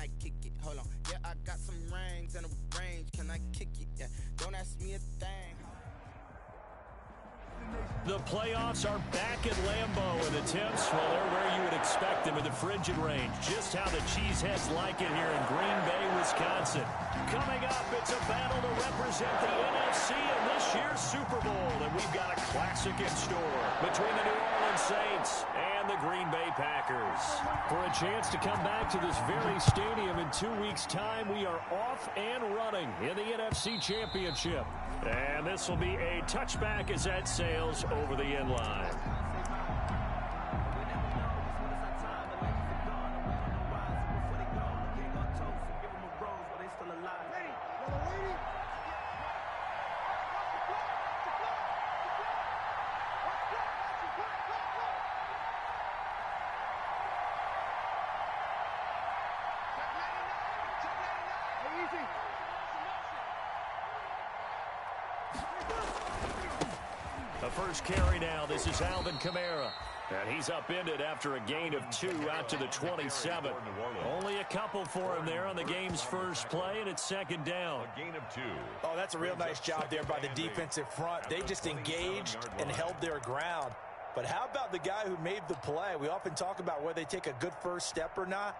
I kick it? Hold on. Yeah, I got some rings and a range. Can I kick it? Yeah. Don't ask me a thing. The playoffs are back at Lambeau, and the temps, well, they're where you would expect them in the frigid range. Just how the Cheeseheads like it here in Green Bay, Wisconsin. Coming up, it's a battle to represent the NFC in this year's Super Bowl, and we've got a classic in store between the New Orleans Saints and the Green Bay Packers. For a chance to come back to this very stadium in 2 weeks' time, we are off and running in the NFC Championship. And this will be a touchback as that sails over the end line. The first carry now. This is Alvin Kamara. And he's upended after a gain of 2 out to the 27. Only a couple for him there on the game's first play, and it's second down. A gain of 2. Oh, that's a real nice job there by the defensive front. They just engaged and held their ground. But how about the guy who made the play? We often talk about whether they take a good first step or not.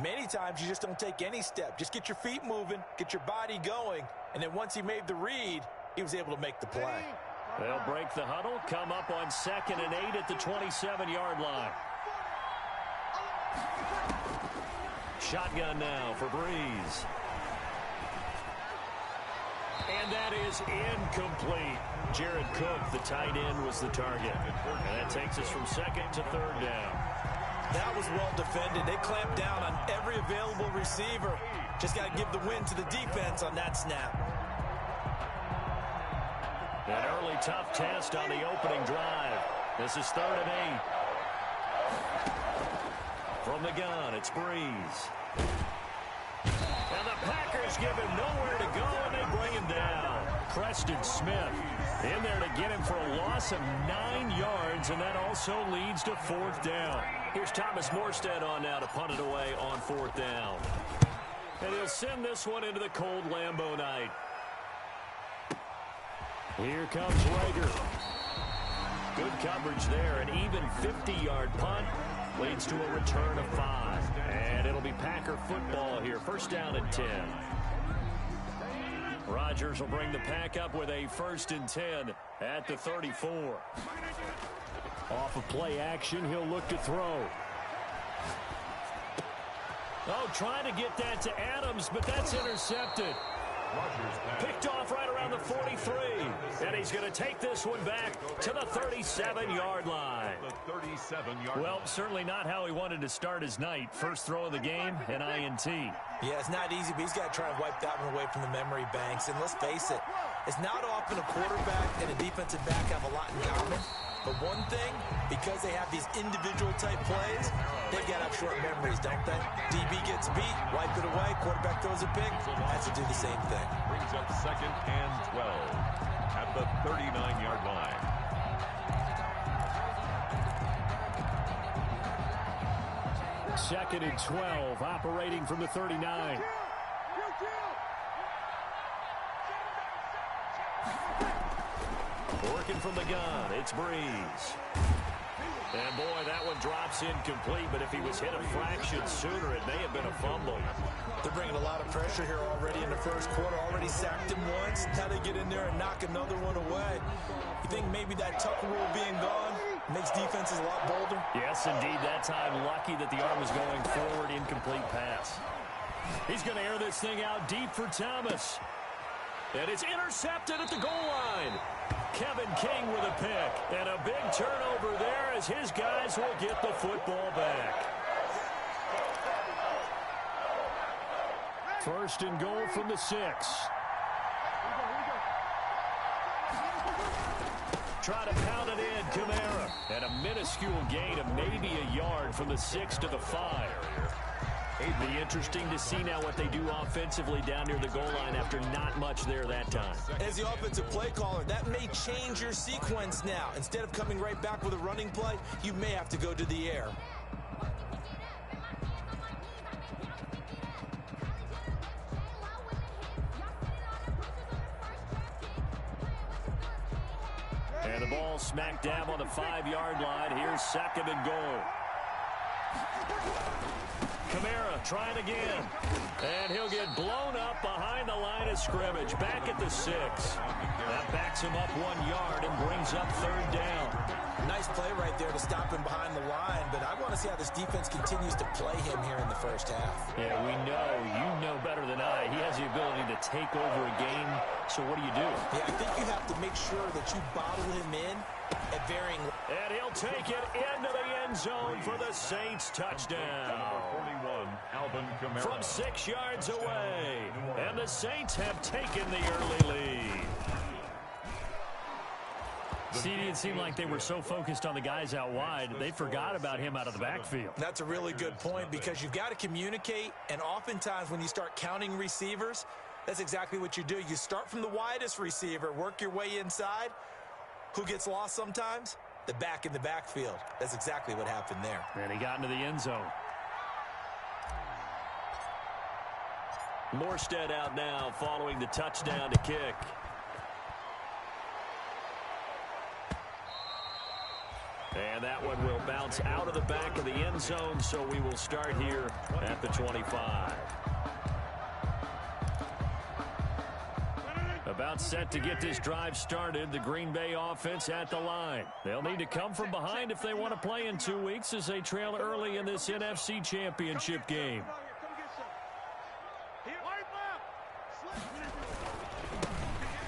Many times you just don't take any step. Just get your feet moving, get your body going, and then once he made the read, he was able to make the play. They'll break the huddle, come up on 2nd and 8 at the 27-yard line. Shotgun now for Breeze. And that is incomplete. Jared Cook, the tight end, was the target. And that takes us from 2nd to 3rd down. That was well defended. They clamped down on every available receiver. Just got to give the win to the defense on that snap. An early tough test on the opening drive. This is 3rd and 8. From the gun, it's Breeze. And the Packers give him nowhere to go, and they bring him down. Preston Smith in there to get him for a loss of 9 yards, and that also leads to 4th down. Here's Thomas Morstead on now to punt it away on 4th down. And he'll send this one into the cold Lambeau night. Here comes Rager. Good coverage there. An even 50-yard punt leads to a return of 5. And it'll be Packer football here. 1st down and 10. Rodgers will bring the Pack up with a 1st and 10 at the 34. Off of play action, he'll look to throw. Oh, trying to get that to Adams, but that's intercepted. Picked off right around the 43. And he's going to take this one back to the 37-yard line. Well, certainly not how he wanted to start his night. First throw of the game, an INT. Yeah, it's not easy, but he's got to try and wipe that one away from the memory banks. And let's face it, it's not often a quarterback and a defensive back have a lot in common. But one thing, because they have these individual-type plays, they've got to have short memories, don't they? DB gets beat, wipe it away, quarterback throws a pick, has to do the same thing. Brings up 2nd and 12 at the 39-yard line. Second and 12, operating from the 39. Working from the gun, it's Breeze. And boy, that one drops incomplete, but if he was hit a fraction sooner, it may have been a fumble. They're bringing a lot of pressure here already in the first quarter. Already sacked him once. Now they get in there and knock another one away. You think maybe that Tucker rule being gone makes defenses a lot bolder? Yes, indeed. That time, lucky that the arm was going forward, incomplete pass. He's going to air this thing out deep for Thomas. And it's intercepted at the goal line. Kevin King with a pick. And a big turnover there as his guys will get the football back. First and goal from the 6. Try to pound it in, Kamara. And a minuscule gain of maybe a yard from the 6 to the 5. It'd be interesting to see now what they do offensively down near the goal line after not much there that time. As the offensive play caller, that may change your sequence now. Instead of coming right back with a running play, you may have to go to the air. ball smack dab on the 5-yard line. Here's 2nd and goal. Kamara trying again. And he'll get blown up behind the line of scrimmage. Back at the 6. That backs him up 1 yard and brings up 3rd down. Nice play right there to stop him behind the line, but I want to see how this defense continues to play him here in the first half. Yeah, we know. You know better than I. He has the ability to take over a game, so what do? Yeah, I think you have to make sure that you bottle him in at varying... And he'll take it into the end zone for the Saints touchdown. Number 41, Alvin Kamara. From 6 yards away, and the Saints have taken the early lead. CD, it seemed like they were so focused on the guys out wide, they forgot about him out of the backfield. That's a really good point because you've got to communicate, and oftentimes when you start counting receivers, that's exactly what you do. You start from the widest receiver, work your way inside. Who gets lost sometimes? The back in the backfield. That's exactly what happened there. And he got into the end zone. Morstead out now following the touchdown to kick. And that one will bounce out of the back of the end zone, so we will start here at the 25. About set to get this drive started, the Green Bay offense at the line. They'll need to come from behind if they want to play in 2 weeks as they trail early in this NFC Championship game.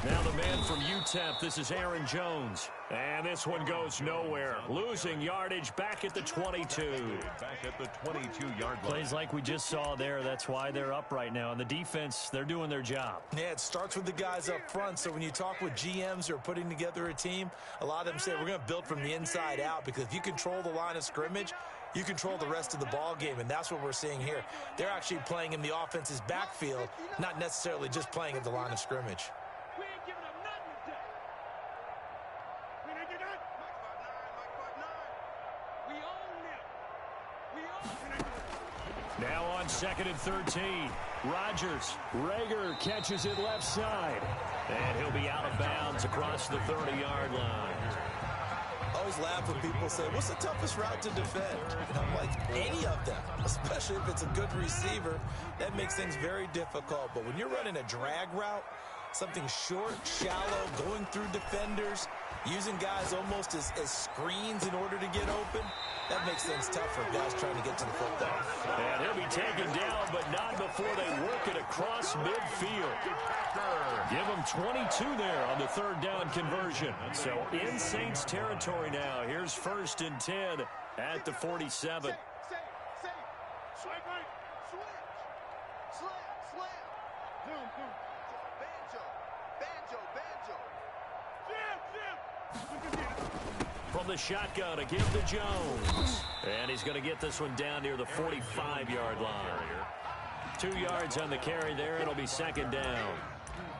Now the man from UTEP, this is Aaron Jones. And this one goes nowhere. Losing yardage back at the 22. Back at the 22-yard line. Plays like we just saw there. That's why they're up right now. And the defense, they're doing their job. Yeah, it starts with the guys up front. So when you talk with GMs who are putting together a team, a lot of them say we're going to build from the inside out, because if you control the line of scrimmage, you control the rest of the ball game, and that's what we're seeing here. They're actually playing in the offense's backfield, not necessarily just playing at the line of scrimmage. Now on 2nd and 13. Rodgers. Rager catches it left side. And he'll be out of bounds across the 30-yard line. I always laugh when people say, what's the toughest route to defend? And I'm like, any of them, especially if it's a good receiver. That makes things very difficult. But when you're running a drag route, something short, shallow, going through defenders, using guys almost as screens in order to get open, that makes things tough for guys trying to get to the football. And he'll be taken down, but not before they work it across midfield. Give him 22 there on the 3rd down conversion. So in Saints territory now. Here's 1st and 10 at the 47. From the shotgun to give to Jones. And he's going to get this one down near the 45-yard line. 2 yards on the carry there. It'll be 2nd down.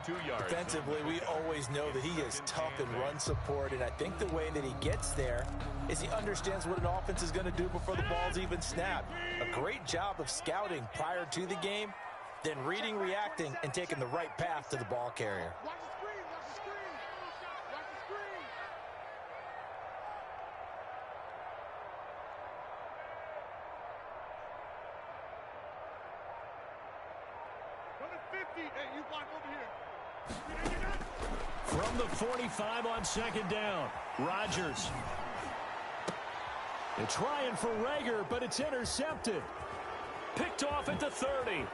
2 yards. Defensively, we always know that he is tough in run support, and I think the way that he gets there is he understands what an offense is going to do before the ball's even snapped. A great job of scouting prior to the game, then reading, reacting, and taking the right path to the ball carrier. From the 45 on 2nd down, Rodgers. They're trying for Rager, but it's intercepted. Picked off at the 30.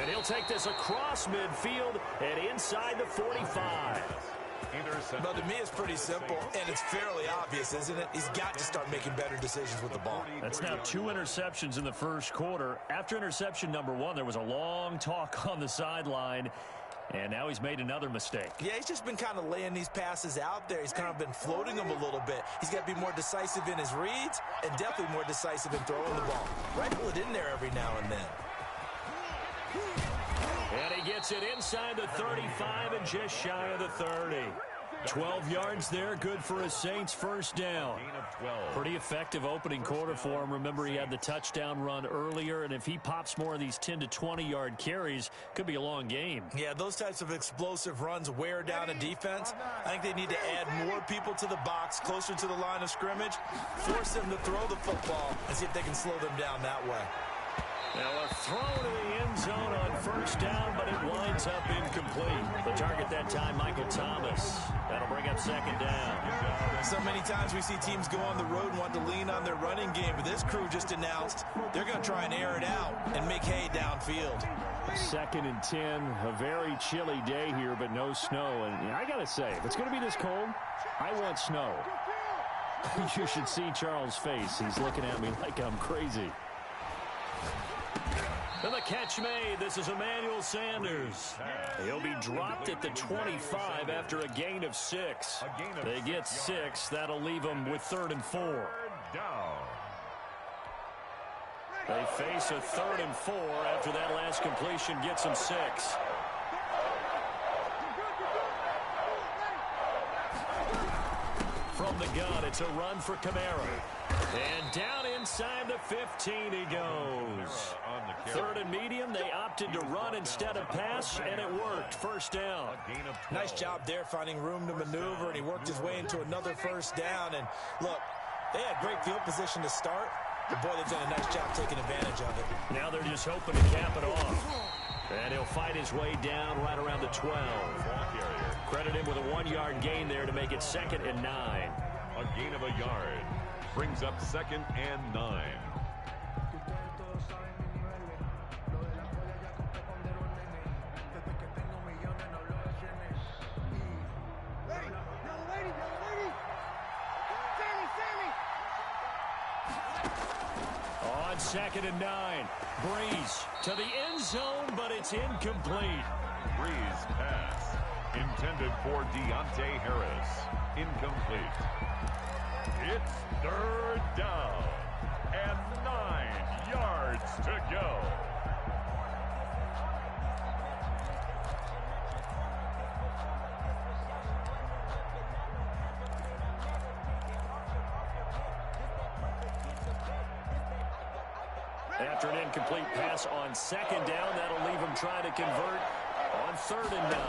And he'll take this across midfield and inside the 45. But to me, it's pretty simple, and it's fairly obvious, isn't it? He's got to start making better decisions with the ball. That's now 2 interceptions in the first quarter. After interception number 1, there was a long talk on the sideline, and now he's made another mistake. Yeah, he's just been kind of laying these passes out there. He's kind of been floating them a little bit. He's got to be more decisive in his reads and definitely more decisive in throwing the ball. Rifle it in there every now and then. And he gets it inside the 35 and just shy of the 30. 12 yards there, good for a Saints first down. Gain of 12. Pretty effective opening quarter for him. Remember, he had the touchdown run earlier, and if he pops more of these 10 to 20-yard carries, could be a long game. Yeah, those types of explosive runs wear down a defense. I think they need to add more people to the box, closer to the line of scrimmage, force them to throw the football, and see if they can slow them down that way. Now a throw to the end zone on first down, but it winds up incomplete. The target that time, Michael Thomas. That'll bring up second down. So many times we see teams go on the road and want to lean on their running game, but this crew just announced they're going to try and air it out and make hay downfield. 2nd and 10, a very chilly day here, but no snow. And I got to say, if it's going to be this cold, I want snow. You should see Charles' face. He's looking at me like I'm crazy. And the catch made. This is Emmanuel Sanders. He'll be dropped at the 25 after a gain of 6. They get 6. That'll leave them with 3rd and 4. They face a 3rd and 4 after that last completion gets them 6. From the gun, it's a run for Kamara. And down inside the 15 he goes. 3rd and medium, they opted to run instead of pass, and it worked. First down. Nice job there finding room to maneuver, and he worked his way into another first down. And look, they had great field position to start. But boy, they've done a nice job taking advantage of it. Now they're just hoping to cap it off. And he'll fight his way down right around the 12. Credit him with a 1-yard gain there to make it 2nd and 9. A gain of a yard brings up 2nd and 9. On 2nd and 9, Breeze to the end zone, but it's incomplete. Breeze pass intended for Deontay Harris. Incomplete. It's 3rd down and 9 yards to go. After an incomplete pass on 2nd down, that'll leave him trying to convert on 3rd and 9.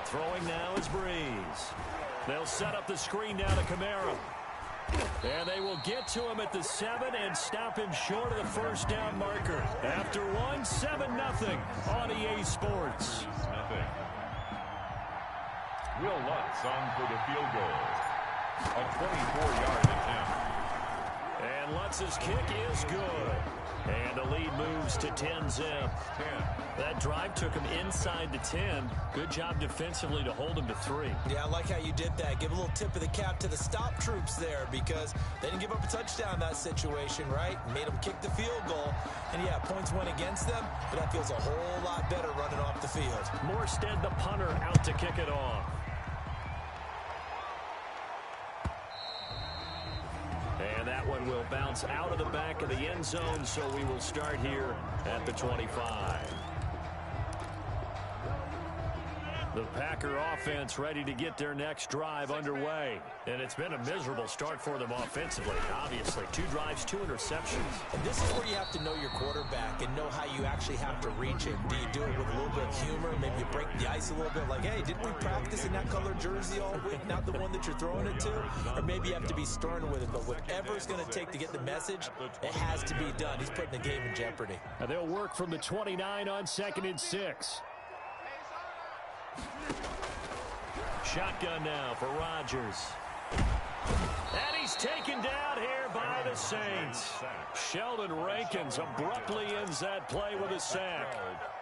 Throwing now is Breeze. They'll set up the screen now to Kamara. And they will get to him at the 7 and stop him short of the first down marker. After 7-0 on EA Sports. Will Lutz on for the field goal. A 24-yard attempt. And Lutz's kick is good. And the lead moves to 10-0. That drive took him inside the 10. Good job defensively to hold him to 3. Yeah, I like how you did that. Give a little tip of the cap to the stop troops there, because they didn't give up a touchdown in that situation, right? Made them kick the field goal. And, yeah, points went against them, but that feels a whole lot better running off the field. Morstead, the punter, out to kick it off. And that one will bounce out of the back of the end zone, so we will start here at the 25. The Packer offense ready to get their next drive underway. And it's been a miserable start for them offensively, obviously. 2 drives, 2 interceptions. And this is where you have to know your quarterback and know how you actually have to reach him. Do you do it with a little bit of humor? Maybe you break the ice a little bit, like, hey, didn't we practice in that color jersey all week, not the one that you're throwing it to? Or maybe you have to be stern with it, but whatever it's going to take to get the message, it has to be done. He's putting the game in jeopardy. And they'll work from the 29 on 2nd and 6. Shotgun now for Rodgers. And he's taken down here by the Saints. Sheldon Rankins abruptly ends that play with a sack.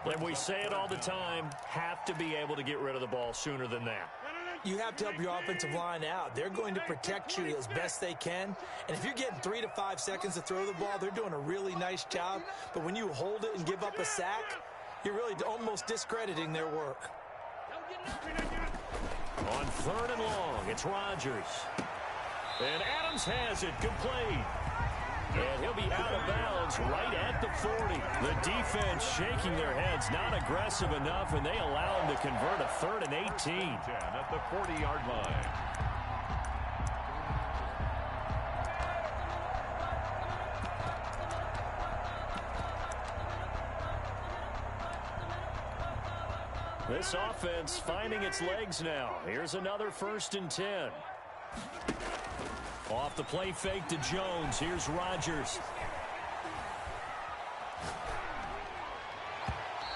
And we say it all the time, have to be able to get rid of the ball sooner than that. You have to help your offensive line out. They're going to protect you as best they can. And if you're getting 3 to 5 seconds to throw the ball, they're doing a really nice job. But when you hold it and give up a sack, you're really almost discrediting their work. On 3rd and long, it's Rodgers. And Adams has it complete. And he'll be out of bounds right at the 40. The defense shaking their heads, not aggressive enough, and they allow him to convert a 3rd and 18. 10 at the 40-yard line. This offense finding its legs now. Here's another 1st and 10. Off the play fake to Jones. Here's Rodgers.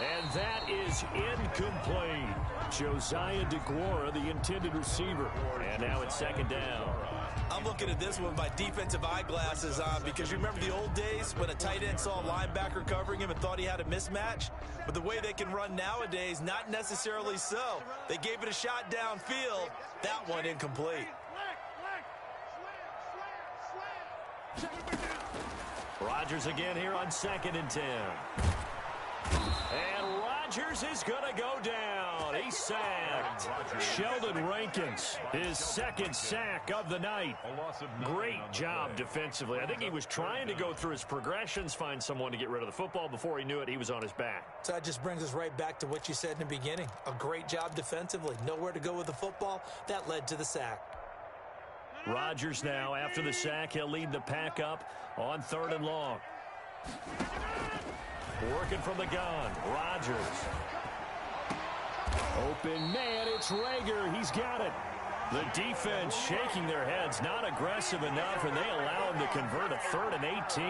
And that is incomplete. Josiah DeGuara, the intended receiver. And now it's 2nd down. I'm looking at this one with my defensive eyeglasses on because you remember the old days when a tight end saw a linebacker covering him and thought he had a mismatch? But the way they can run nowadays, not necessarily so. They gave it a shot downfield. That one incomplete. Rodgers again here on 2nd and 10. And Rodgers is going to go down. He's sacked. Sheldon Rankins, his 2nd sack of the night. Great job defensively. I think he was trying to go through his progressions, find someone to get rid of the football. Before he knew it, he was on his back. So that just brings us right back to what you said in the beginning. A great job defensively. Nowhere to go with the football. That led to the sack. Rodgers now, after the sack, he'll lead the pack up on 3rd and long. Working from the gun, Rodgers. Open man, it's Rager. He's got it. The defense shaking their heads, not aggressive enough, and they allow him to convert a 3rd and 18.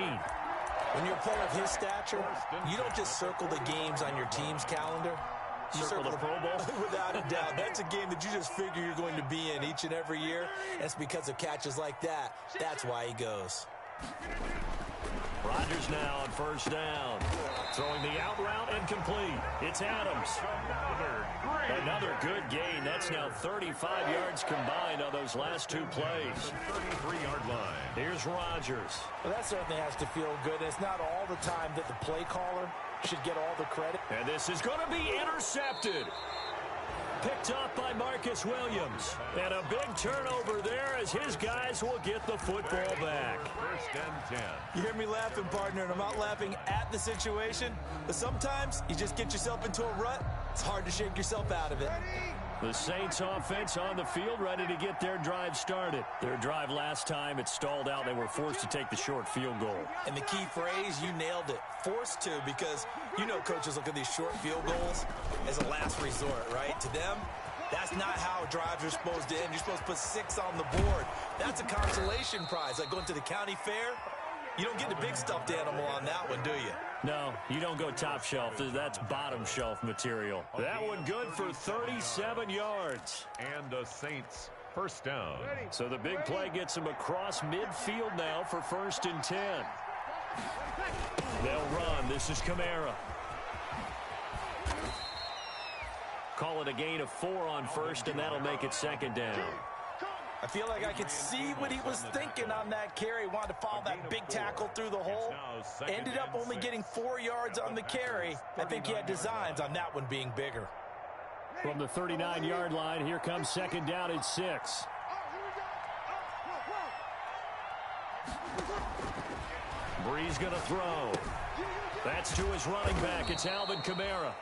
When you're a player of his stature, you don't just circle the games on your team's calendar. You circle the Pro Bowl? Without a doubt. That's a game that you just figure you're going to be in each and every year. And it's because of catches like that. That's why he goes. Rodgers now on 1st down. Throwing the out route and complete. It's Adams. Another good gain. That's now 35 yards combined on those last 2 plays. 33-yard line. Here's Rodgers. Well, that certainly has to feel good. It's not all the time that the play caller should get all the credit. And this is going to be intercepted. Picked up by Marcus Williams. And a big turnover there as his guys will get the football back. 1st and 10. You hear me laughing, partner, and I'm not laughing at the situation, but sometimes you just get yourself into a rut. It's hard to shake yourself out of it. The Saints offense on the field ready to get their drive started. Their drive last time, it stalled out. They were forced to take the short field goal. And the key phrase, you nailed it. Forced to, because you know coaches look at these short field goals as a last resort, right? To them, that's not how drives are supposed to end. You're supposed to put 6 on the board. That's a consolation prize. Like going to the county fair, you don't get the big stuffed animal on that one, do you? No, you don't go top shelf. That's bottom shelf material. That one good for 37 yards. And the Saints 1st down. So the big play gets them across midfield now for 1st and 10. They'll run. This is Kamara. Call it a gain of 4 on 1st, and that'll make it 2nd down. I feel like I could see what he was thinking on that carry. Wanted to follow that big tackle through the hole. Ended up only getting 4 yards on the carry. I think he had designs on that one being bigger. From the 39-yard line, here comes 2nd down at 6. Breeze going to throw. That's to his running back. It's Alvin Kamara.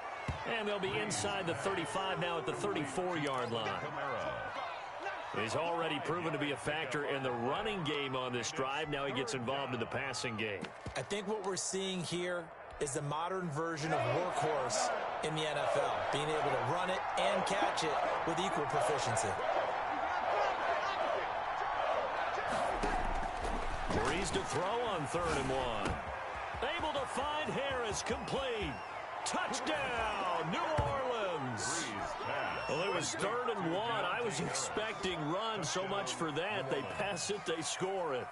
And they'll be inside the 35 now at the 34-yard line. He's already proven to be a factor in the running game on this drive. Now he gets involved in the passing game. I think what we're seeing here is the modern version of workhorse in the NFL, being able to run it and catch it with equal proficiency. Breeze to throw on 3rd and 1. Able to find Harris, complete. Touchdown, New Orleans. Well, it was 3rd and 1. I was expecting run. So much for that. They pass it, they score it.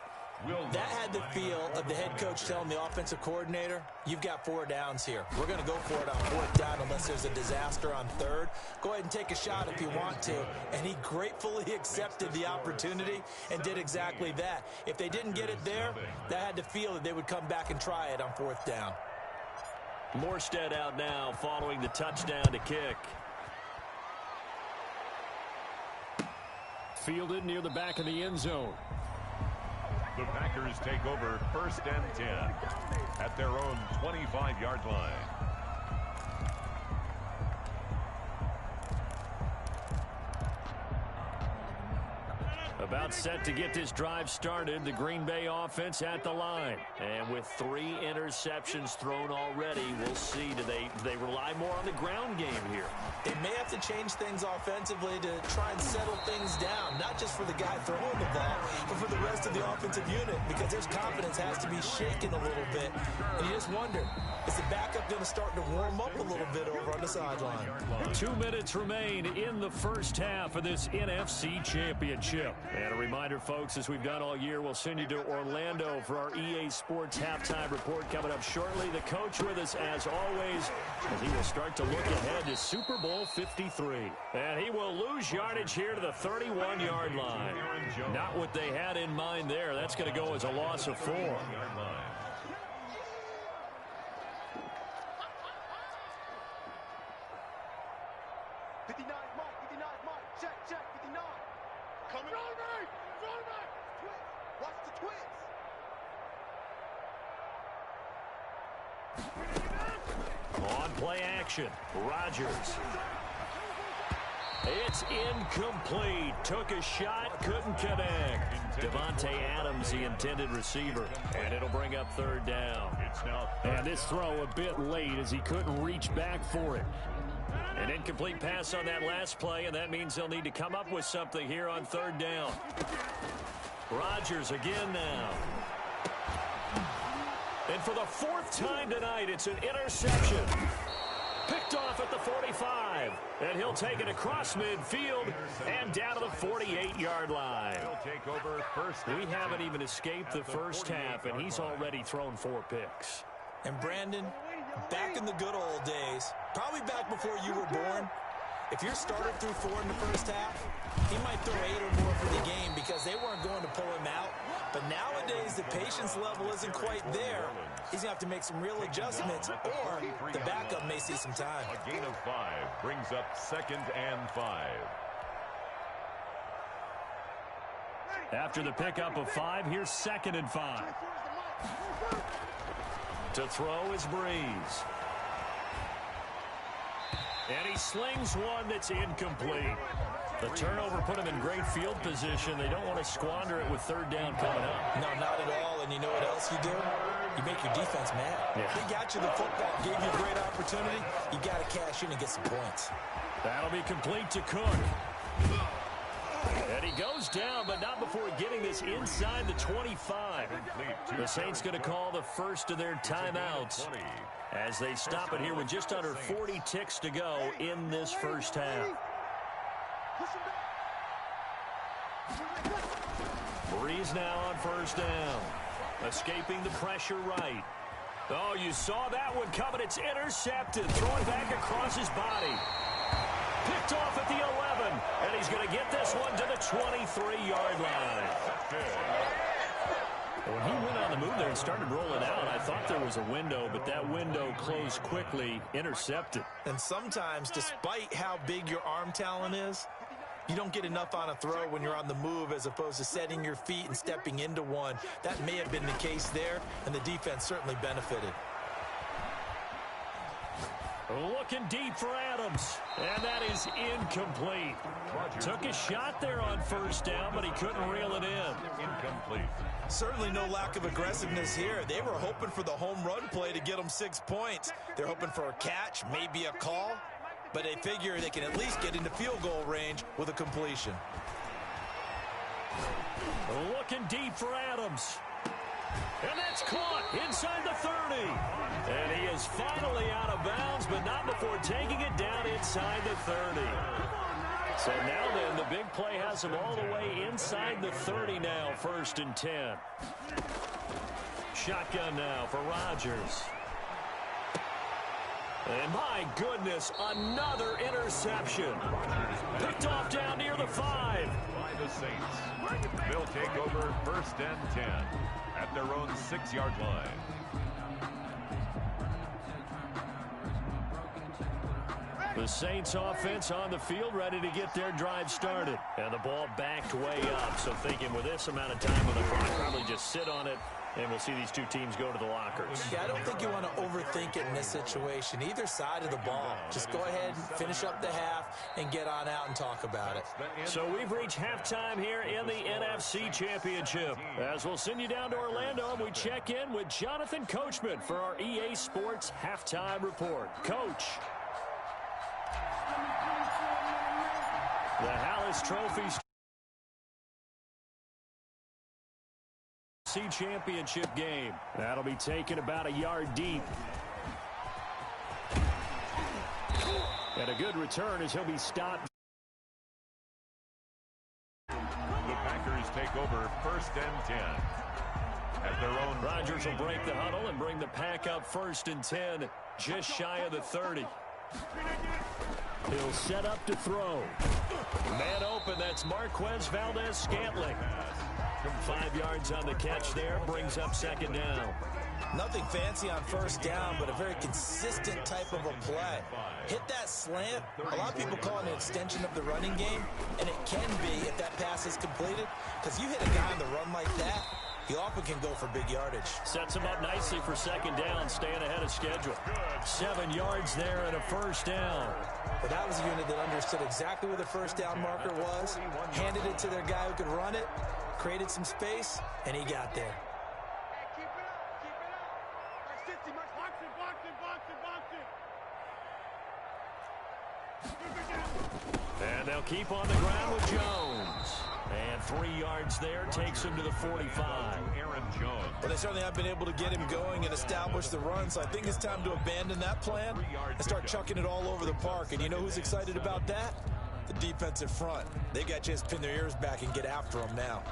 That had the feel of the head coach telling the offensive coordinator, you've got 4 downs here. We're going to go for it on 4th down unless there's a disaster on 3rd. Go ahead and take a shot if you want to. And he gratefully accepted the opportunity and did exactly that. If they didn't get it there, that had the feel that they would come back and try it on 4th down. Morstead out now following the touchdown to kick. Fielded near the back of the end zone. The Packers take over 1st and 10 at their own 25-yard line. About set to get this drive started, the Green Bay offense at the line. And with 3 interceptions thrown already, we'll see. Do they rely more on the ground game here? They may have to change things offensively to try and settle things down, not just for the guy throwing the ball, but for the rest of the offensive unit, because their confidence has to be shaken a little bit. And you just wonder, is the backup going to start to warm up a little bit over on the sideline? 2 minutes remain in the first half of this NFC Championship. And a reminder, folks, as we've done all year, we'll send you to Orlando for our EA Sports halftime report coming up shortly. The coach with us, as always, as he will start to look ahead to Super Bowl 53. And he will lose yardage here to the 31-yard line. Not what they had in mind there. That's going to go as a loss of 4. On play action, Rodgers. It's incomplete. Took a shot, couldn't connect. Devontae Adams, the intended receiver. And it'll bring up 3rd down. And this throw a bit late as he couldn't reach back for it. An incomplete pass on that last play, and that means they'll need to come up with something here on 3rd down. Rodgers again now. And for the 4th time tonight, it's an interception. Picked off at the 45. And he'll take it across midfield and down to the 48-yard line. We haven't even escaped the first half, and he's already thrown 4 picks. And Brandon, back in the good old days, probably back before you were born, if your starter threw 4 in the first half, he might throw 8 or more for the game because they weren't going to pull him out. But nowadays, the patience level isn't quite there. He's going to have to make some real adjustments, or the backup may see some time. A gain of 5 brings up 2nd and 5. After the pickup of 5, here's 2nd and 5. To throw is Breeze. And he slings one that's incomplete. The turnover put him in great field position. They don't want to squander it with 3rd down coming up. No, not at all. And you know what else you do? You make your defense mad. Yeah. They got you the football, gave you a great opportunity. You got to cash in and get some points. That'll be complete to Cook. And he goes down, but not before getting this inside the 25. The Saints going to call the first of their timeouts as they stop it here with just under 40 ticks to go in this first half. Breeze now on 1st down. Escaping the pressure right. Oh, you saw that one coming. It's intercepted. Throwing back across his body. Picked off at the 11. And he's going to get this one to the 23-yard line. When he went on the move there and started rolling out, I thought there was a window, but that window closed quickly, intercepted. And sometimes, despite how big your arm talent is, you don't get enough on a throw when you're on the move as opposed to setting your feet and stepping into one. That may have been the case there, and the defense certainly benefited. Looking deep for Adams, and that is incomplete. Took a shot there on 1st down, but he couldn't reel it in. Incomplete. Certainly no lack of aggressiveness here. They were hoping for the home run play to get them 6 points. They're hoping for a catch, maybe a call, but they figure they can at least get into field goal range with a completion. Looking deep for Adams. And that's caught inside the 30. And he is finally out of bounds, but not before taking it down inside the 30. So now then, the big play has him all the way inside the 30 now, 1st and 10. Shotgun now for Rodgers. And my goodness, another interception. Picked off down near the 5. By the Saints. They'll take over 1st and 10 at their own 6-yard line. The Saints offense on the field, ready to get their drive started. And the ball backed way up. So thinking with this amount of time on the clock, probably just sit on it, and we'll see these two teams go to the lockers. Yeah, I don't think you want to overthink it in this situation. Either side of the ball. Just go ahead and finish up the half and get on out and talk about it. So we've reached halftime here in the NFC Championship. As we'll send you down to Orlando, and we check in with Jonathan Coachman for our EA Sports Halftime Report. Coach. The Hallis Trophy Championship game. That'll be taken about a yard deep. And a good return as he'll be stopped. The Packers take over 1st and 10. At their own. Rodgers will break the huddle and bring the pack up 1st and 10, just shy of the 30. He'll set up to throw. Man open, that's Marquez Valdez-Scantling. 5 yards on the catch there, brings up 2nd down. Nothing fancy on 1st down, but a very consistent type of a play. Hit that slant. A lot of people call it an extension of the running game, and it can be if that pass is completed, because you hit a guy on the run like that, he often can go for big yardage. Sets him up nicely for 2nd down, staying ahead of schedule. 7 yards there and a 1st down. But that was a unit that understood exactly where the 1st down marker was, handed it to their guy who could run it, created some space, and he got there. And they'll keep on the ground with Jones. And 3 yards there takes him to the 45. Aaron Jones. But they certainly have been able to get him going and establish the run, so I think it's time to abandon that plan and start chucking it all over the park. And you know who's excited about that? The defensive front. They got a chance to pin their ears back and get after him now.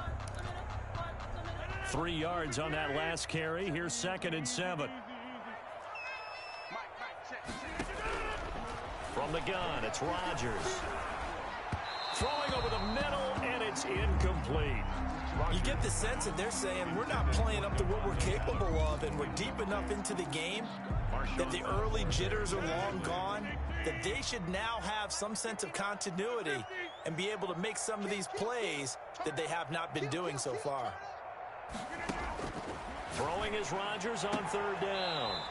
3 yards on that last carry. Here's 2nd and 7. From the gun, it's Rodgers. Throwing over the middle, and it's incomplete. You get the sense that they're saying we're not playing up to what we're capable of, and we're deep enough into the game that the early jitters are long gone, that they should now have some sense of continuity and be able to make some of these plays that they have not been doing so far. Throwing is Rodgers on 3rd down.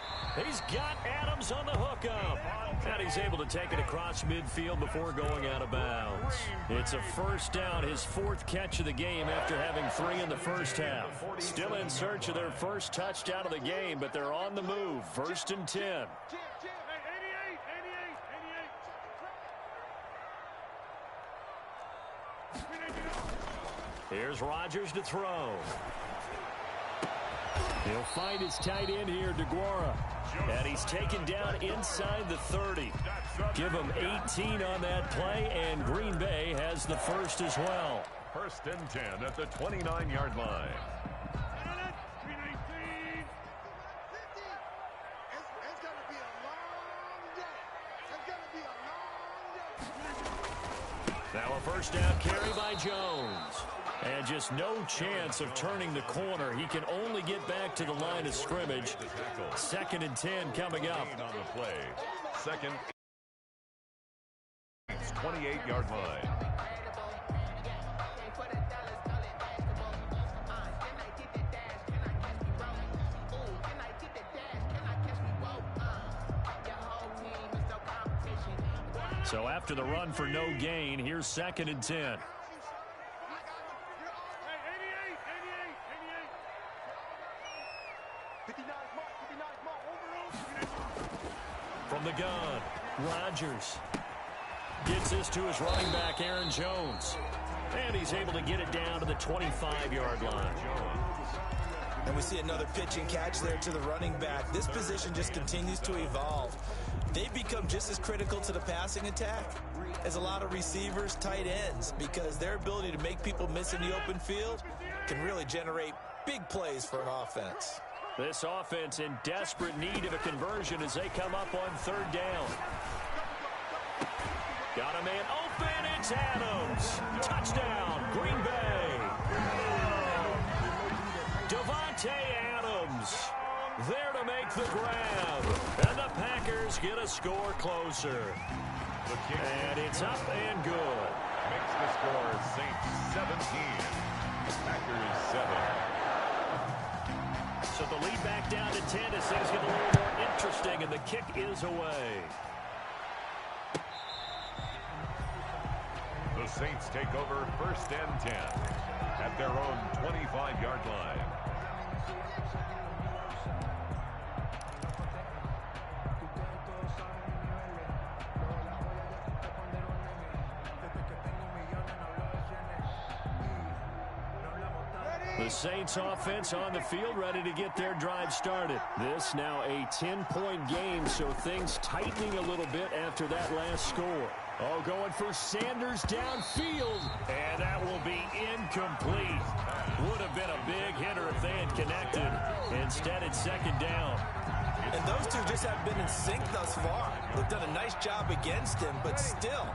He's got Adams on the hookup. And he's able to take it across midfield before going out of bounds. It's a 1st down, his 4th catch of the game after having 3 in the 1st half. Still in search of their 1st touchdown of the game, but they're on the move. 1st and 10. Here's Rodgers to throw. He'll find his tight end here, DeGuara. And he's taken down inside the 30. Give him 18 on that play, and Green Bay has the 1st as well. 1st and 10 at the 29-yard line. Now a 1st down carry by Jones. And just no chance of turning the corner. He can only get back to the line of scrimmage. 2nd and 10 coming up. On the play. 2nd. 28-yard line. So after the run for no gain, here's 2nd and 10. From the gun, Rodgers gets this to his running back, Aaron Jones. And he's able to get it down to the 25-yard line. And we see another pitch and catch there to the running back. This position just continues to evolve. They've become just as critical to the passing attack as a lot of receivers, tight ends, because their ability to make people miss in the open field can really generate big plays for an offense. This offense in desperate need of a conversion as they come up on 3rd down. Got a man open. It's Adams. Touchdown, Green Bay. Devontae Adams there to make the grab. And the Packers get a score closer. And it's up and good. Makes the score Saints 17, Packers 7. So the lead back down to 10 as things get a little more interesting, and the kick is away. The Saints take over 1st and 10 at their own 25-yard line. The Saints offense on the field ready to get their drive started. This now a 10-point game, so things tightening a little bit after that last score. Oh, going for Sanders downfield, and that will be incomplete. Would have been a big hitter if they had connected. Instead, it's 2nd down. And those two just have been in sync thus far. They've done a nice job against him, but still,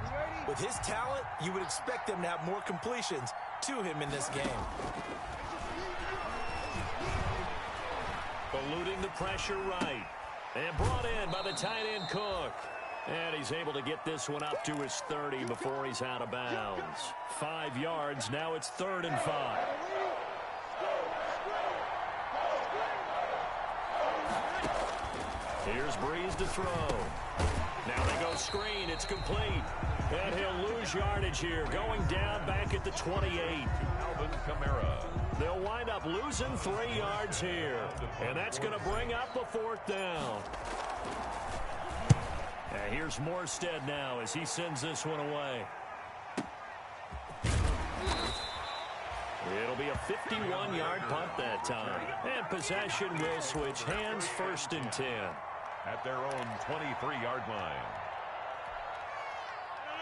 with his talent, you would expect them to have more completions to him in this game. Eluding the pressure right. And brought in by the tight end Cook. And he's able to get this one up to his 30 before he's out of bounds. 5 yards. Now it's 3rd and 5. Here's Breeze to throw. Now they go screen. It's complete. And he'll lose yardage here. Going down back at the 28. Alvin Kamara. They'll wind up losing 3 yards here. And that's going to bring up the 4th down. And here's Morstead now as he sends this one away. It'll be a 51-yard punt that time. And possession will switch hands, 1st and 10. At their own 23-yard line.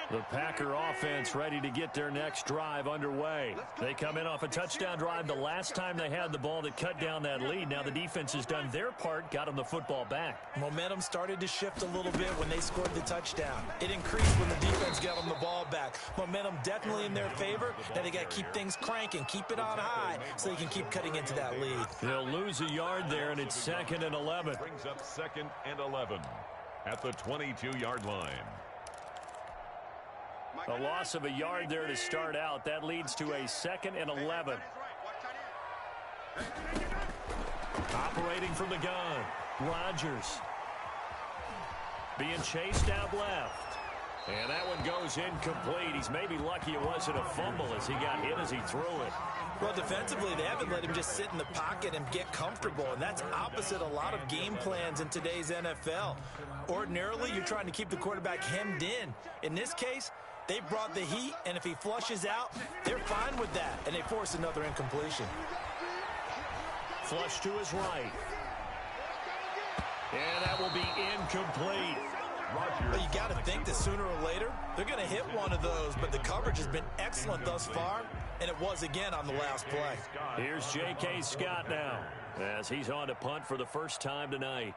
The Packer offense ready to get their next drive underway. They come in off a touchdown drive the last time they had the ball that cut down that lead. Now the defense has done their part, got them the football back. Momentum started to shift a little bit when they scored the touchdown. It increased when the defense got them the ball back. Momentum definitely in their favor. Now they got to keep things cranking, keep it on high so they can keep cutting into that lead. They'll lose a yard there, and it's 2nd and 11. Brings up 2nd and 11 at the 22-yard line. A loss of a yard there to start out. That leads to a 2nd and 11. Operating from the gun, Rodgers. Being chased out left. And that one goes incomplete. He's maybe lucky it wasn't a fumble as he got hit as he threw it. Well, defensively, they haven't let him just sit in the pocket and get comfortable, and that's opposite a lot of game plans in today's NFL. Ordinarily, you're trying to keep the quarterback hemmed in. In this case, they brought the heat, and if he flushes out, they're fine with that, and they force another incompletion. Flush to his right. And that will be incomplete. Well, you got to think that sooner or later, they're going to hit one of those, but the coverage has been excellent thus far, and it was again on the last play. Here's J.K. Scott now, as he's on to punt for the first time tonight.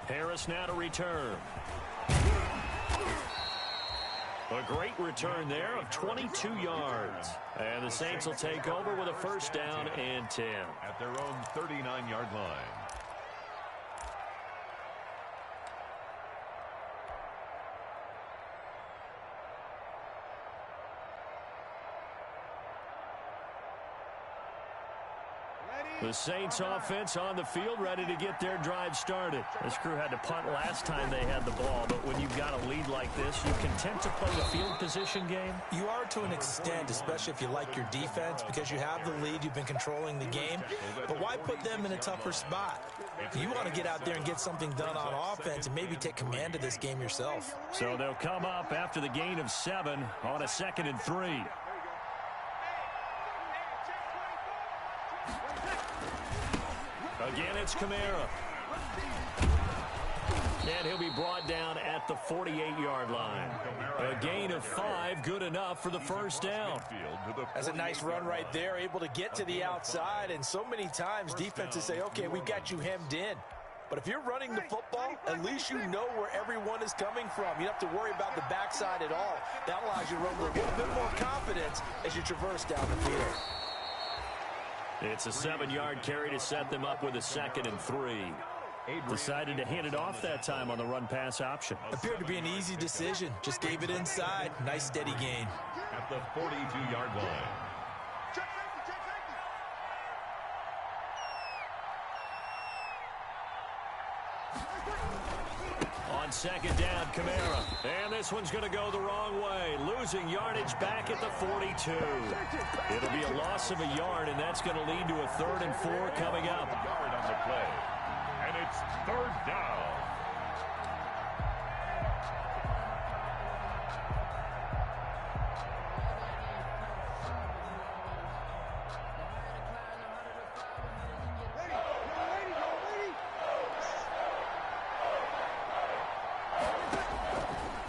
Harris now to return. A great return there of 22 yards. And the Saints will take over with a 1st down and 10. At their own 39-yard line. The Saints offense on the field ready to get their drive started. This crew had to punt last time they had the ball, but when you've got a lead like this, you content to play the field position game? You are to an extent, especially if you like your defense, because you have the lead, you've been controlling the game. But why put them in a tougher spot? You want to get out there and get something done on offense and maybe take command of this game yourself. So they'll come up after the gain of 7 on a 2nd and 3. Again, it's Kamara. And he'll be brought down at the 48-yard line. A gain of 5, good enough for the 1st down. That's a nice run right there, able to get to the outside. And so many times defenses say, okay, we got you hemmed in. But if you're running the football, at least you know where everyone is coming from. You don't have to worry about the backside at all. That allows you to run with a little bit more confidence as you traverse down the field. It's a 7-yard carry to set them up with a 2nd and 3. Decided to hand it off that time on the run-pass option. Appeared to be an easy decision. Just gave it inside. Nice steady gain. At the 42-yard line. On 2nd down, Kamara. And this one's going to go the wrong way. Losing yardage back at the 42. It'll be a loss of a yard, and that's going to lead to a 3rd and 4 coming up. Yard on the play. And it's 3rd down.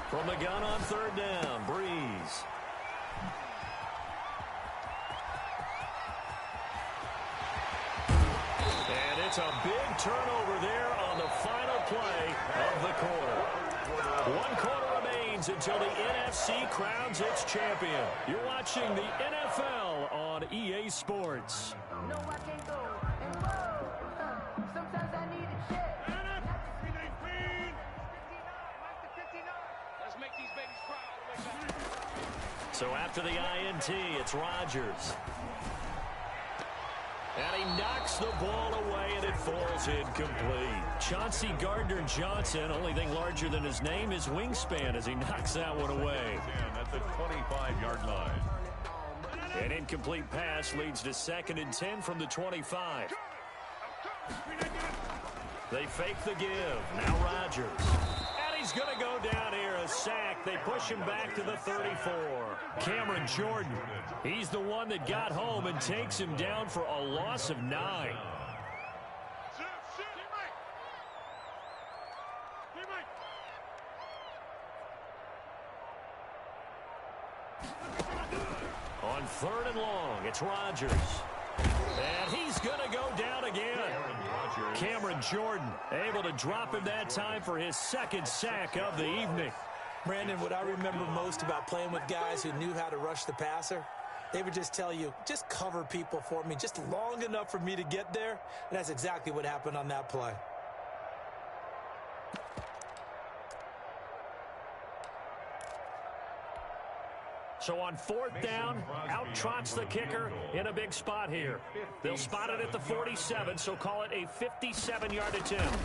From the gun on 3rd down, Breeze. And it's a big turnover there on the final play of the quarter. 1 quarter remains until the NFC crowns its champion. You're watching the NFL on EA Sports. No, I can't go. And whoa, sometimes I need a check. Let's make these babies cry all the way back. So after the INT, it's Rodgers. And he knocks the ball away, and it falls incomplete. Chauncey Gardner-Johnson, only thing larger than his name is wingspan as he knocks that one away. At the 25-yard line. An incomplete pass leads to 2nd and 10 from the 25. They fake the give. Now Rodgers. And he's going to go down here, a sack. They push him back to the 34. Cameron Jordan, he's the one that got home and takes him down for a loss of 9. On 3rd and long, it's Rodgers. And he's going to go down again. Cameron Jordan able to drop him that time for his 2nd sack of the evening. Brandon, what I remember most about playing with guys who knew how to rush the passer, they would just tell you, just cover people for me, just long enough for me to get there. And that's exactly what happened on that play. So on 4th down, out trots the kicker in a big spot here. They'll spot it at the 47, so call it a 57-yard attempt.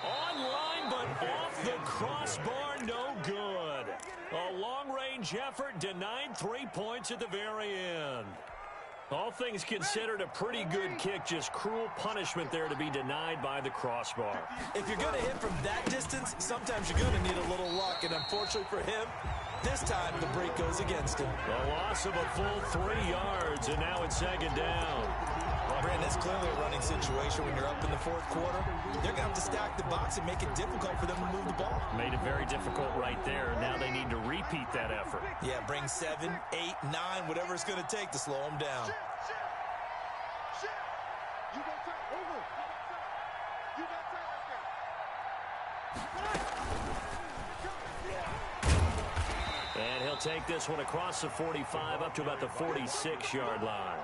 Online, but off the crossbar, no good. A long-range effort denied 3 points at the very end. All things considered, a pretty good kick, just cruel punishment there to be denied by the crossbar. If you're going to hit from that distance, sometimes you're going to need a little luck, and unfortunately for him, this time the break goes against him. A loss of a full 3 yards, and now it's 2nd down. Brandon, it's clearly a running situation when you're up in the 4th quarter. They're going to have to stack the box and make it difficult for them to move the ball. Made it very difficult right there. Now they need to repeat that effort. Yeah, bring 7, 8, 9, whatever it's going to take to slow them down. And he'll take this one across the 45 up to about the 46-yard line.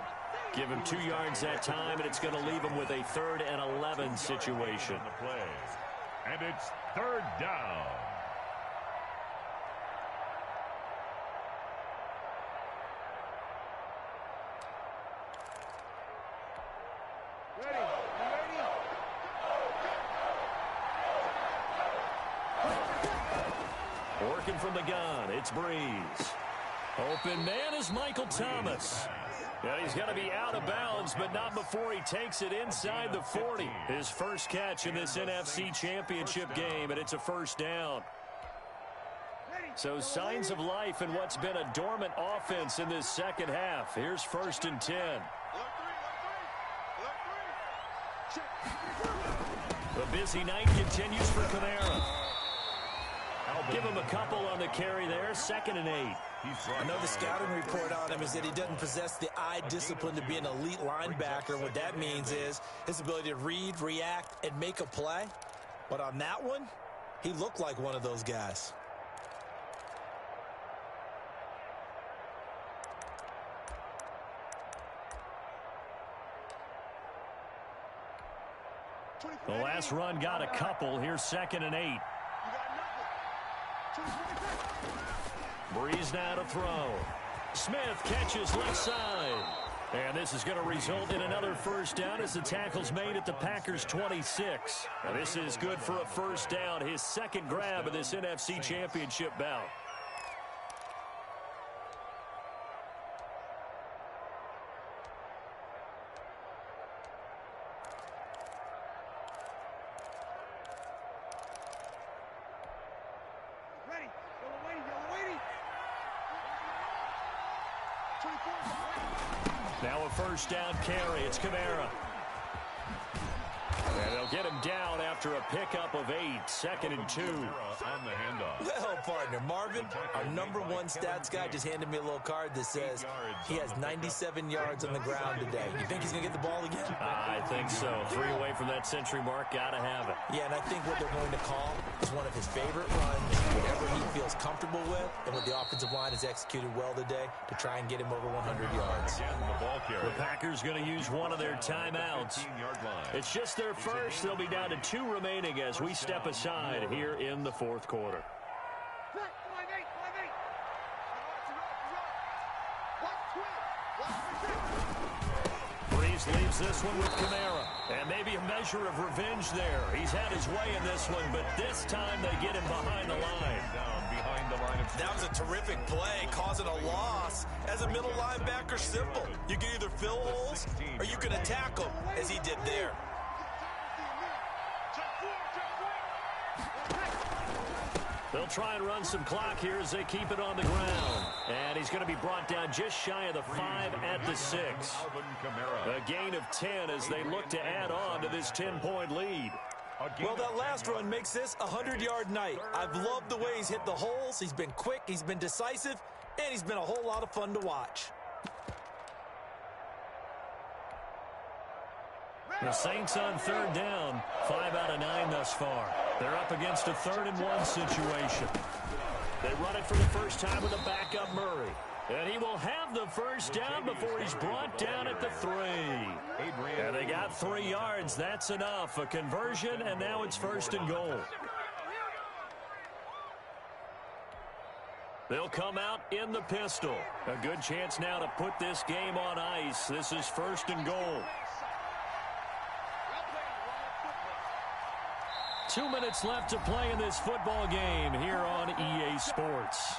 Give him 2 yards that time, and it's going to leave him with a 3rd and 11 situation. And it's 3rd down. Working from the gun, it's Breeze. Open man is Michael Thomas. And he's going to be out of bounds, but not before he takes it inside the 40. His first catch in this NFC Championship game, and it's a 1st down. So signs of life in what's been a dormant offense in this 2nd half. Here's 1st and 10. The busy night continues for Kamara. Give him a couple on the carry there. 2nd and 8. I know the scouting report on him is that he doesn't possess the eye discipline to be an elite linebacker. What that means is his ability to read, react, and make a play. But on that one, he looked like one of those guys. The last run got a couple. Here's 2nd and 8. Breeze now to throw. Smith catches left side. And this is going to result in another first down as the tackle's made at the Packers' 26. Now this is good for a first down, his 2nd grab of this NFC Championship bout. Now a first down carry. It's Kamara. And they'll get him down after a pickup of 8. 2nd and 2. On the handoff. Well, partner, Marvin, our #1 stats guy just handed me a little card that says he has 97 yards on the ground today. You think he's going to get the ball again? I think so. 3 away from that century mark. Got to have it. Yeah, and I think what they're going to call is one of his favorite runs, whatever he feels comfortable with, and what the offensive line has executed well today to try and get him over 100 yards. Again, the ball carrier. The Packers going to use one of their timeouts. 15-yard line. It's just their first. They'll be down to 2 remaining as we step aside here in the 4th quarter. Breeze leaves this one with Kamara. And maybe a measure of revenge there. He's had his way in this one, but this time they get him behind the line. Down behind the line of That was a terrific play, causing a loss. As a middle linebacker, simple. You can either fill holes or you can attack them, as he did there. They'll try and run some clock here as they keep it on the ground. And he's going to be brought down just shy of the 5 at the 6. A gain of 10 as they look to add on to this 10-point lead. Well, that last run makes this a 100-yard night. I've loved the way he's hit the holes. He's been quick, he's been decisive, and he's been a whole lot of fun to watch. The Saints on 3rd down, 5 out of 9 thus far. They're up against a 3rd and 1 situation. They run it for the first time with a backup Murray. And he will have the first down before he's brought down at the 3. And they got 3 yards. That's enough. A conversion, and now it's 1st and goal. They'll come out in the pistol. A good chance now to put this game on ice. This is 1st and goal. 2 minutes left to play in this football game here on EA Sports.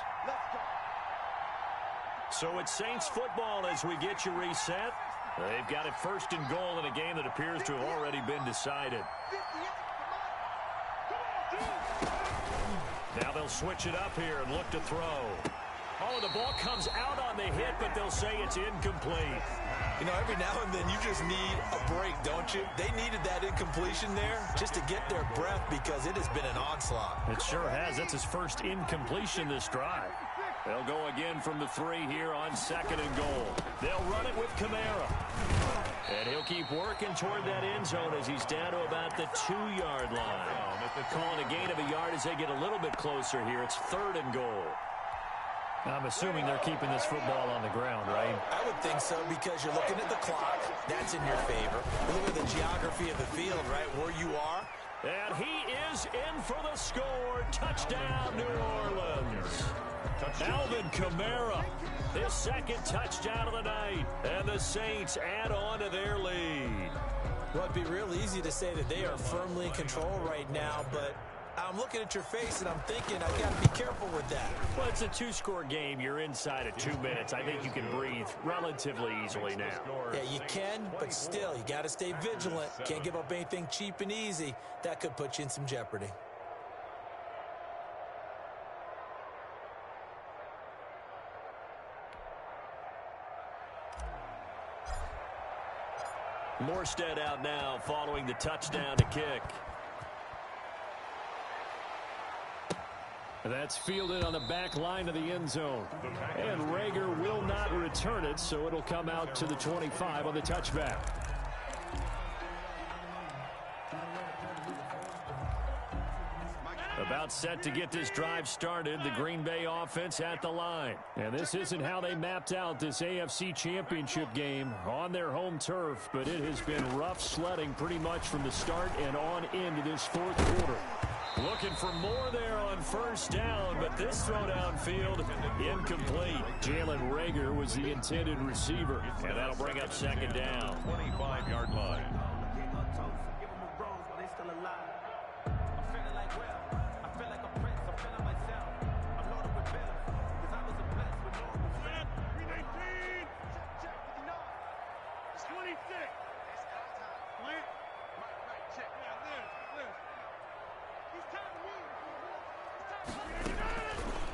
So it's Saints football as we get you reset. They've got it 1st and goal in a game that appears to have already been decided. Now they'll switch it up here and look to throw. Oh, the ball comes out on the hit, but they'll say it's incomplete. You know, every now and then you just need a break, don't you? They needed that incompletion there just to get their breath because it has been an onslaught. It sure has. That's his first incompletion this drive. They'll go again from the 3 here on 2nd and goal. They'll run it with Kamara. And he'll keep working toward that end zone as he's down to about the 2-yard line. Calling a gain of a yard as they get a little bit closer here. It's 3rd and goal. I'm assuming they're keeping this football on the ground, right? I would think so because you're looking at the clock. That's in your favor. You look at the geography of the field, right, where you are. And he is in for the score. Touchdown, New Orleans. Alvin Kamara, his 2nd touchdown of the night. And the Saints add on to their lead. Well, it'd be real easy to say that they are firmly in control right now, but I'm looking at your face and I'm thinking I got to be careful with that. Well, it's a 2-score game. You're inside of 2 minutes. I think you can breathe relatively easily now. Yeah, you can, but still, you got to stay vigilant. Can't give up anything cheap and easy. That could put you in some jeopardy. Morstead out now following the touchdown to kick. That's fielded on the back line of the end zone. And Rager will not return it, so it'll come out to the 25 on the touchback. About set to get this drive started, the Green Bay offense at the line. And this isn't how they mapped out this AFC Championship game on their home turf, but it has been rough sledding pretty much from the start and on into this fourth quarter. Looking for more there on first down, but this throw downfield incomplete. Jalen Rager was the intended receiver, and that'll bring up second down. 25-yard line.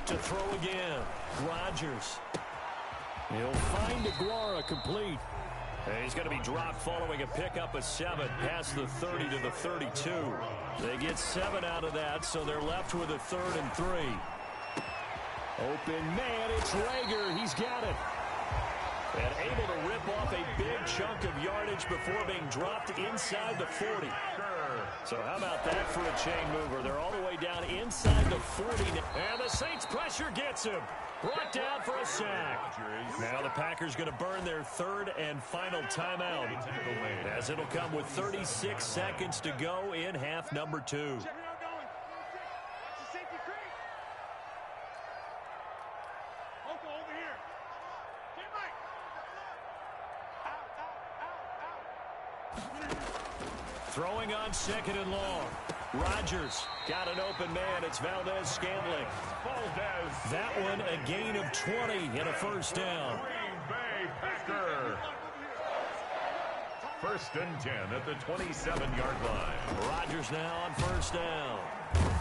To throw again, Rodgers. He'll find Aguara complete. And he's going to be dropped following a pickup of 7 past the 30 to the 32. They get 7 out of that, so they're left with a 3rd and 3. Open man, it's Rager. He's got it. And able to rip off a big chunk of yardage before being dropped inside the 40. So how about that for a chain mover? They're all the way down inside the 40. And the Saints pressure gets him. Brought down for a sack. Now the Packers going to burn their 3rd and final timeout, as it'll come with 36 seconds to go in half number 2. Throwing on 2nd and long. Rodgers got an open man. It's Valdez-Scantling. That one a gain of 20 and a first down. Green Bay Packer. 1st and 10 at the 27-yard line. Rodgers now on first down.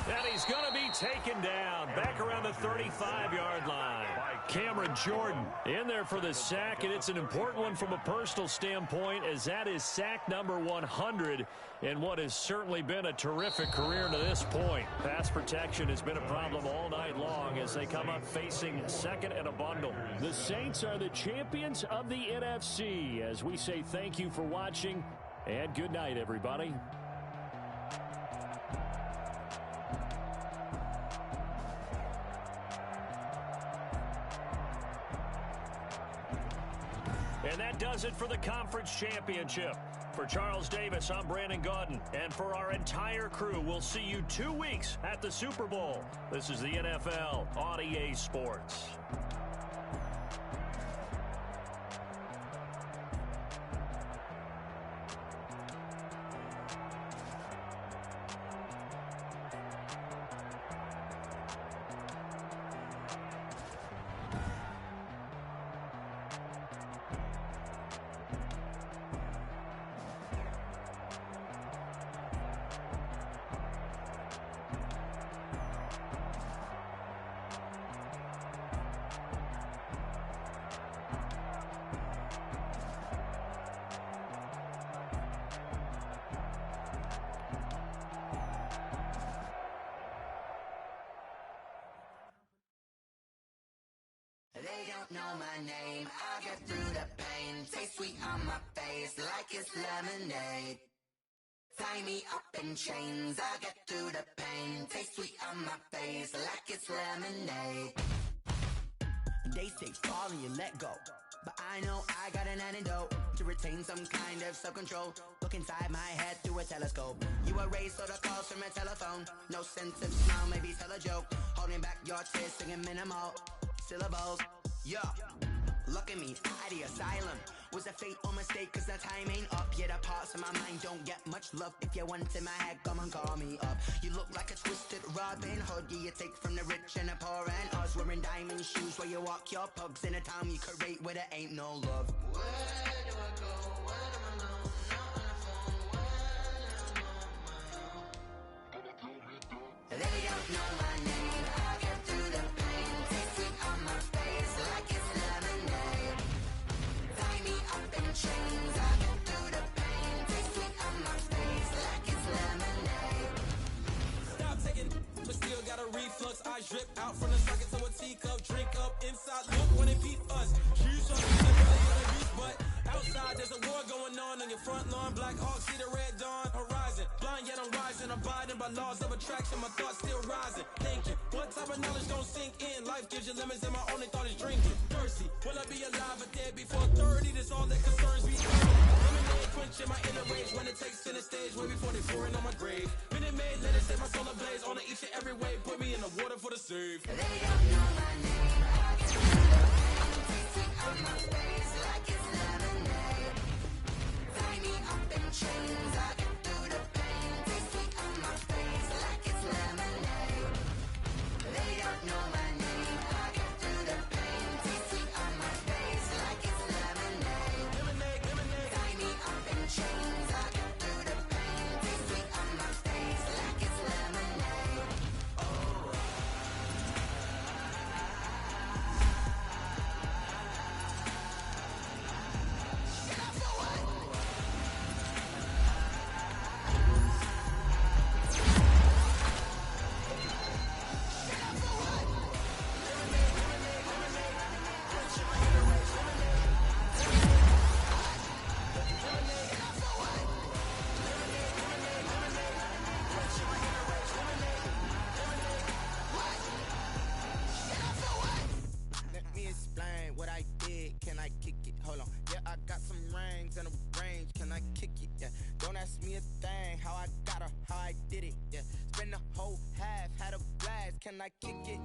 And he's going to be taken down back around the 35-yard line. Cameron Jordan in there for the sack, and it's an important one from a personal standpoint, as that is sack number 100 in what has certainly been a terrific career to this point. Pass protection has been a problem all night long as they come up facing 2nd and a bundle. The Saints are the champions of the NFC, as we say thank you for watching, and good night, everybody. And that does it for the conference championship. For Charles Davis, I'm Brandon Gaudin. And for our entire crew, we'll see you 2 weeks at the Super Bowl. This is the NFL on EA Sports. They don't know my name. I get through the pain. Taste sweet on my face like it's lemonade. Tie me up in chains. I get through the pain. Taste sweet on my face like it's lemonade. They say fall and you let go, but I know I got an antidote to retain some kind of self-control. Look inside my head through a telescope. You erase all the calls from a telephone. No sense of smile, maybe tell a joke. Holding back your tears, singing minimal syllables. Yeah, look at me, out the asylum. Was a fate or mistake, cause the time ain't up. Yeah, the parts of my mind don't get much love. If you want in my head, come and call me up. You look like a twisted Robin Hood. Yeah, you take from the rich and the poor and us. Wearing diamond shoes while you walk your pugs in a town you create where there ain't no love. Where do I go? Where do I know? Not on the phone. When I'm on my own. They don't know my name. I get through the pain. Taste sweet on my face like it's lemonade. Tie me up in chains. I get through the pain. Taste sweet on my face like it's lemonade. Stop taking, but still got a reflux. I drip. drip out from the socket to a teacup, drink up inside. Look when they beat us. Shoes on the belly of the beast, but outside there's a war going on your front lawn. Black Hawk, see the red dawn horizon. Blind yet I'm rising, abiding by laws of attraction. My thoughts still rising. Thinking, what type of knowledge don't sink in? Life gives you limits, and my only thought is drinking. Thirsty, will I be alive or dead before 30? That's all that concerns me. Lemonade quenching my inner rage when it takes center stage, way before they pouring on my grave. Minute Maid, let it set my soul ablaze. On each and every way, put me in the water for the save. They don't know my name. I get through the pain. Taste sweet on my face like it's lemonade. Tie me up in chains. I get through the pain. Taste sweet on my face like it's lemonade. They don't know my name. I get through the pain. Taste sweet on my face like it's lemonade. Lemonade, lemonade. Tie me up in chains. I get through the pain. Taste sweet on my face like it's lemonade. Let me explain what I did. Can I kick it? Hold on. Yeah, I got some rings and a range. Can I kick it? Yeah. Don't ask me a thing. How I got her, how I did it. Yeah. Spend the whole half, had a blast. Can I kick it?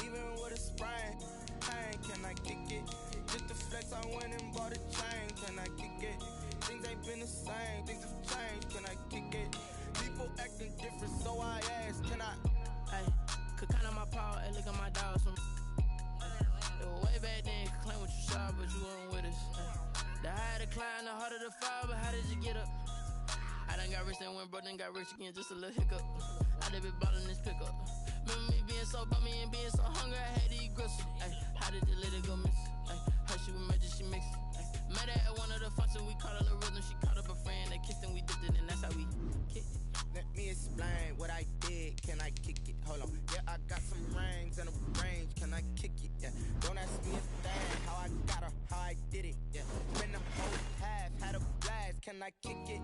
Even with a sprain. Hey, can I kick it? Just the flex, I went and bought a chain. Can I kick it? Things ain't been the same. Things have changed. Can I kick it? People acting different, so I asked. Can I? Hey, could count on my power, hey, look at my dogs from. It was way back then, could claim what you saw, but you weren't with us. The higher the climb, the harder the fall, but how did you get up? I done got rich, then went broke, then got rich again, just a little hiccup. I done been ballin' this pickup. Remember me being so bummy and being so hungry, I had to eat gristle. Ay, how did the lady go miss? Ay, her she was magic, she mixed. Met her at one of the functions, we caught her little rhythm, she caught up a friend, they kissed and we dipped it, and that's how we kicked it. Let me explain what I did. Can I kick it? Hold on. Yeah, I got some rings and a range. Can I kick it? Yeah. Don't ask me a thing. How I got her, how I did it. Yeah. Spend the whole half, had a blast. Can I kick it?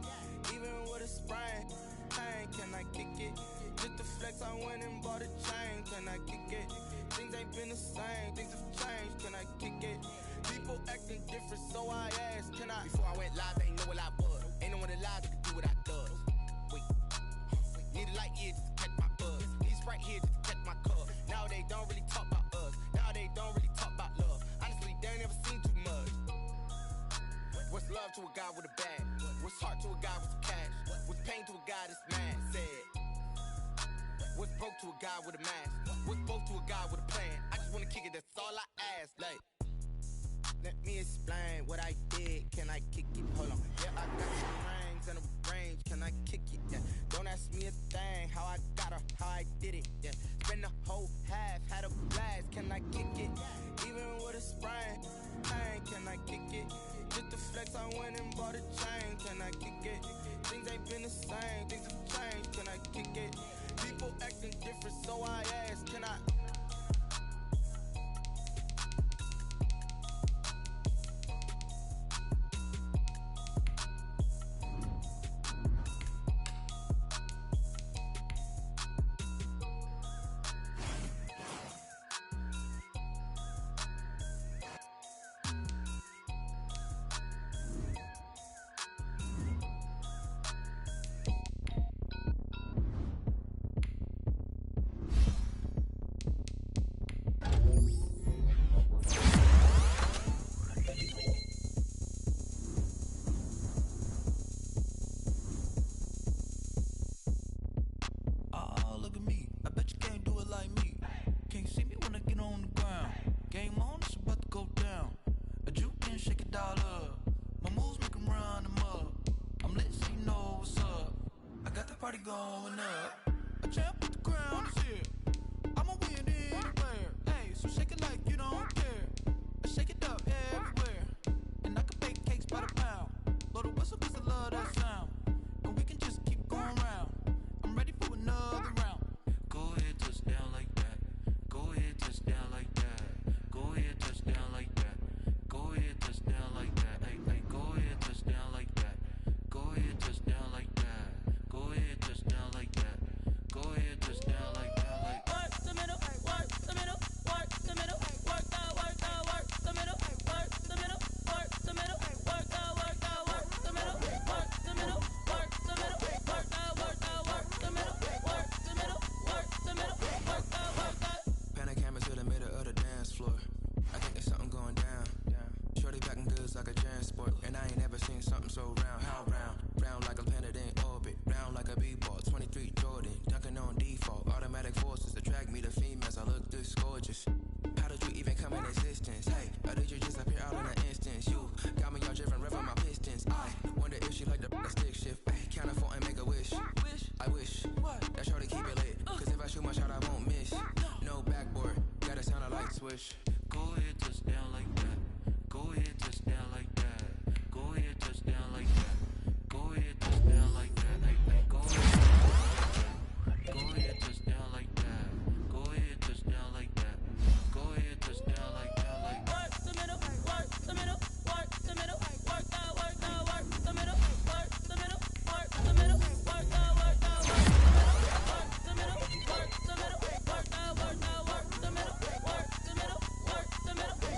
Even with a sprain. Hey, can I kick it? Just the flex, I went and bought a chain. Can I kick it? Things ain't been the same. Things have changed. Can I kick it? People acting different, so I asked. Can I? Before I went live, they ain't know what I was. Ain't no one alive that could do what I does. Wait. Need a light here just to catch my buzz. Need Sprite here just to catch my cup. Now they don't really talk about us. Now they don't really talk about love. Honestly, they ain't never seen too much. What's love to a guy with a bag? What's heart to a guy with some cash? What's pain to a guy that's mad? Said. What's broke to a guy with a mask? What's broke to a guy with a plan? I just wanna kick it, that's all I ask. Like, let me explain what I did. Can I kick it? Hold on. Yeah, I got some rings and a range. Can I kick it? Yeah. Don't ask me a thing. How I got her, how I did it. Yeah. Spend the whole half, had a blast. Can I kick it? Even with a sprain. Hey, can I kick it? Just the flex, I went and bought a chain. Can I kick it? Things ain't been the same. Things have changed. Can I kick it? People acting different, so I asked. Can I? going up. A champ with the crown is here. I'ma win anywhere. Hey, so shake it like you don't care. I shake it up everywhere. And I can bake cakes by the pound. Blow the whistle 'cause I love that sound. And we can just keep going round. I'm ready for another round. Go ahead, touch down like that. Go I wish that shorty keep it lit. Cause if I shoot my shot, I won't miss. No backboard, gotta sound a light switch. Go ahead, touchdown like that. Go ahead, touchdown like that. Go ahead, touchdown like that. Go ahead, touchdown like that. Go ahead, touchdown like that. Go ahead, touchdown like that. Go ahead, touchdown like that. Work the middle, work the middle, work the middle, work the middle, work the middle, work the middle, work the middle, work the middle, work the middle, work the middle, work the middle, work the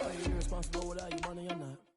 Are you irresponsible without your money or not?